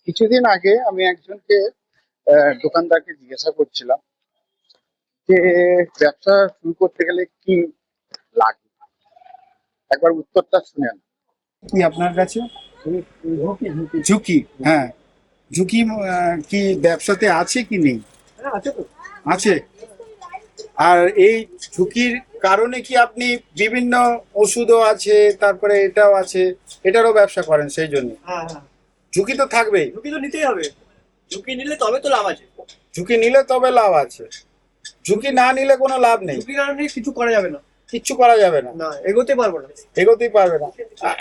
কিছুদিন আগে আমি একজনকে দোকানদারকে জিজ্ঞাসা করছিলাম যে ব্যবসা শুরু করতে গেলে কি লাগবে, একবার উত্তরটা শুনেন। কি আপনার কাছে ঝুঁকি? হ্যাঁ, ঝুঁকি কি ব্যবসাতে আছে কি নেই? আছে তো। আছে। আর এই ঝুঁকির কারণে কি আপনি বিভিন্ন ওষুধও আছে, তারপরে এটাও আছে, এটারও ব্যবসা করেন, সেই জন্য হ্যাঁ হ্যাঁ, ঝুঁকি তো থাকবেই। ঝুঁকি তো নিতেই হবে। ঝুঁকি নিলে তবে তো লাভ আছে। ঝুঁকি নিলে তবে লাভ আছে, ঝুঁকি না নিলে কোনো লাভ নেই। ঝুঁকি কারণে কিছু করা যাবে না। কিচ্ছু করা যাবে না, না, এগোতে পারবো না। এগোতেই পারবে না।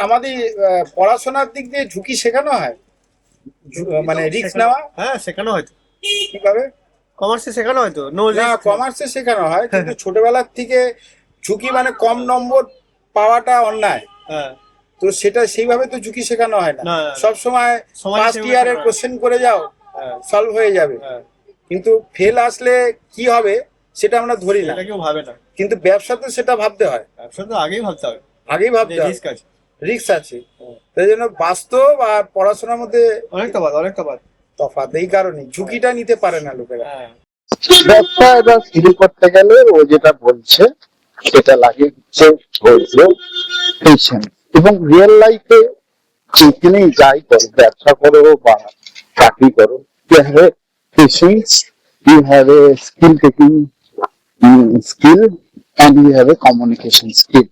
আমাদের পড়াশোনার দিক দিয়ে ঝুঁকি শেখানো হয়, মানে রিস্ক নেওয়া। হ্যাঁ, শেখানো হয়তো। কিভাবে? কমার্সে শেখানো হয়তো নো না, রিস্ক। কমার্সে শেখানো হয়, কিন্তু ছোটবেলার থেকে ঝুঁকি মানে কম নম্বর পাওয়াটা অন্যায়। হ্যাঁ, তো সেটা সেইভাবে তো ঝুঁকি শেখানো হয় না। না। সব সময় সমাজে ফার্স্ট সেভাবে ইয়ারের শেখানো হয়। কোশ্চেন করে যাও, হ্যাঁ সলভ হয়ে যাবে। হ্যাঁ, কিন্তু ফেল আসলে কি হবে সেটা আমরা ধরি না, এটা কেউ ভাবে না। কিন্তু ব্যবসাতে সেটা ভাবতে হয়, ব্যবসা তো আগেই ভাবতে হবে, আগেই ভাবতে হয়, রিস্ক আছে। রিস্ক আছে। তাই জন্য বাস্তব আর পড়াশোনার মধ্যে অনেকটা বাদ, অনেকটা বাদ। তফাৎ এই কারণে ঝুঁকিটা নিতে পারে না লোকেরা। হ্যাঁ, ব্যবসা এবার শুরু করতে গেলে ও যেটা বলছে সেটা লাগে হচ্ছে ধৈর্য, পেশেন্স। এবং রিয়েল লাইফে যেখানেই যাই করো, ব্যবসা করো বা চাকরি করো, you have a patience, you have a skill taking skill, and you have a communication skill.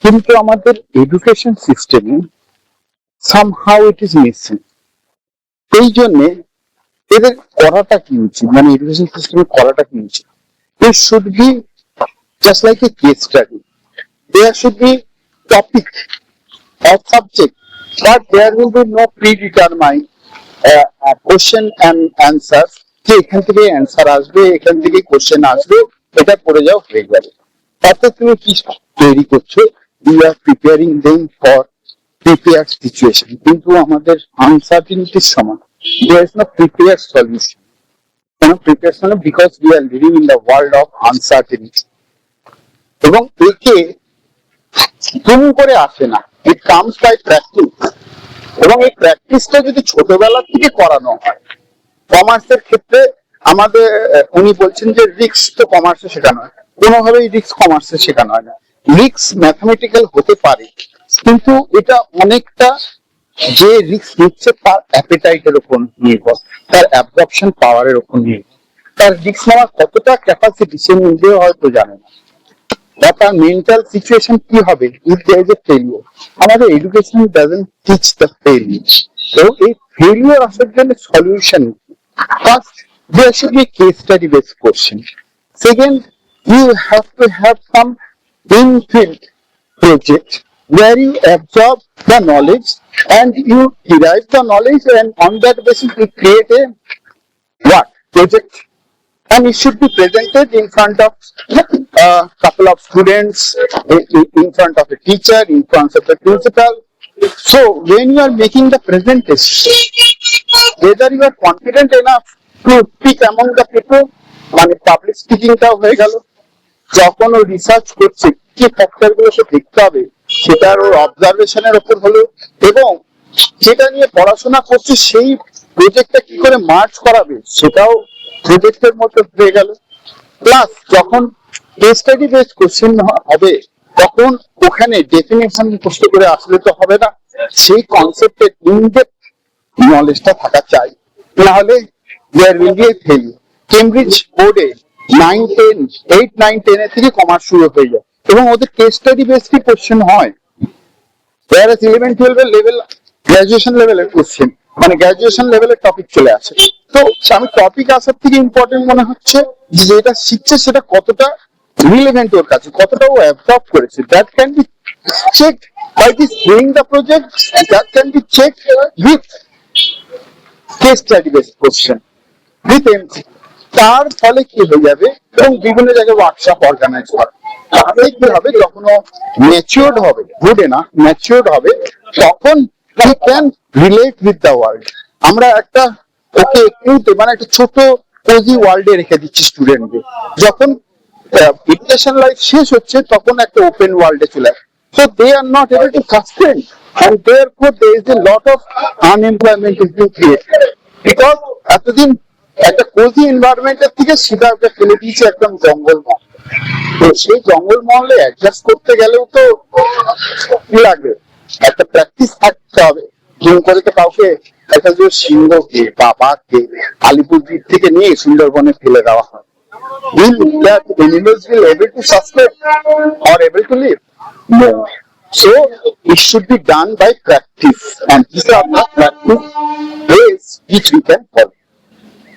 কিন্তু আমাদের এডুকেশন সিস্টেমে সামহাউ ইট ইজ মিসিং। এই জন্যে এদের করাটা কি উচিত, মানে এডুকেশন সিস্টেমে করাটা কি উচিত? It should be just like a case study. There should be topic or subject, but there will be no predetermined question and answer. যে এখান থেকে অ্যান্সার আসবে, এখান থেকে কোশ্চেন আসবে, এটা পড়ে যাও হয়ে যাবে। তাতে তুমি কি তৈরি করছো? You are preparing them for prepared situation. কিন্তু আমাদের আনসার্টিনিটির সময় there is no prepared solution. Preparation because we are living in the world of uncertainty. এবং একে দুম করে আসে না, ইট কামস বাই প্র্যাকটিস। এবং এই প্র্যাকটিসটা যদি ছোটবেলা থেকে করানো হয়, কমার্সের ক্ষেত্রে আমাদের উনি বলছেন যে রিস্ক তো কমার্সে শেখানো হয়, কোনোভাবেই রিস্ক কমার্সে শেখানো হয় না। রিস্ক ম্যাথমেটিক্যাল হতে পারে, কিন্তু এটা অনেকটা যে রিস্ক নিচ্ছে তার অ্যাপেটাইটের উপর নির্ভর, তার অ্যাবজর্পশন পাওয়ারের উপর নির্ভর, তার রিস্ক নেওয়ার কতটা ক্যাপাসিটি সে নিজেও হয়তো জানে না, বা তার মেন্টাল সিচুয়েশন কি হবে if there is a failure. আমাদের education doesn't teach the failure. তো এই ফেলিওর আসার জন্য solution, first there should be case study based question. Second, you have to have some in-field project where you absorb the knowledge and you derive the knowledge, and on that basis you create a what project, and it should be presented in front of a couple of students, in front of a teacher, in front of the principal. So when you are making the presentation, whether you are confident enough to speak among the people, মানে public স্পিকিংটাও হয়ে গেল। যখন ও research করছে কি factor গুলো সে দেখতে হবে, সেটার ওর অবজারভেশনের উপর হলো, এবং যেটা নিয়ে পড়াশোনা করছে সেই প্রজেক্টটা কি করে মার্চ করাবে সেটাও প্রজেক্টের মধ্যে হয়ে গেল। প্লাস যখন কেস স্টাডি বেসড কোশ্চেন হবে, তখন ওখানে ডেফিনেশন মুখস্থ করে আসলে তো হবে না, সেই কনসেপ্টের ইনডেপথ নলেজটা থাকা চাই, নাহলে there will be a failure. Cambridge বোর্ডে 8, 9, 10 থেকে কমার্স শুরু হয়ে যায়, এবং ওদের কেস স্টাডি বেসড কোশ্চেন হয়। 11, 12 লেভেল, গ্রাজুয়েশন লেভেলের কোশ্চেন, মানে গ্রাজুয়েশন লেভেলের টপিক চলে আসে। তো আমি টপিক আসার থেকে ইম্পর্টেন্ট মনে হচ্ছে যে যেটা শিখছে সেটা কতটা রিলেভেন্ট ওর কাছে, কতটা ও অ্যাবজর্ব করেছে। That can be checked by this doing the project, that can be checked with case study based question with MC. তার ফলে কি হয়ে যাবে, এবং বিভিন্ন জায়গায় ওয়ার্কশপ অর্গানাইজ করা, তাহলে কি হবে, যখন ও ম্যাচিওর্ড হবে, গুড না ম্যাচিওর্ড হবে, তখন he can relate with the world. আমরা একটা ওকে একটু মানে একটা ছোট কোজি ওয়ার্ল্ডে রেখে দিচ্ছি স্টুডেন্টদের, যখন এডুকেশন লাইফ শেষ হচ্ছে তখন একটা ওপেন ওয়ার্ল্ডে চলে আসে। So they are not able to sustain and therefore there is a lot of unemployment is being created because এতদিন একটা কোজি এনভায়রনমেন্টের থেকে সেটা একটা ফেলে দিয়েছে একদম জঙ্গলমহল। তো সেই জঙ্গলমহলে অ্যাডজাস্ট করতে গেলেও তো কি লাগবে, একটা প্র্যাকটিস থাকতে হবে। জুম করে তো কাউকে একটা যে সিংহকে বা বাঘকে আলিপুরদ্বীপ থেকে নিয়ে সুন্দরবনে ফেলে দেওয়া হয়। Will that animals will able to sustain or able to live? No. So it should be done by practice, and these are the practice ways which we can follow.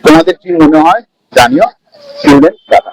তোমাদের কি মনে হয় জানিও, স্টুডেন্ট দাদা।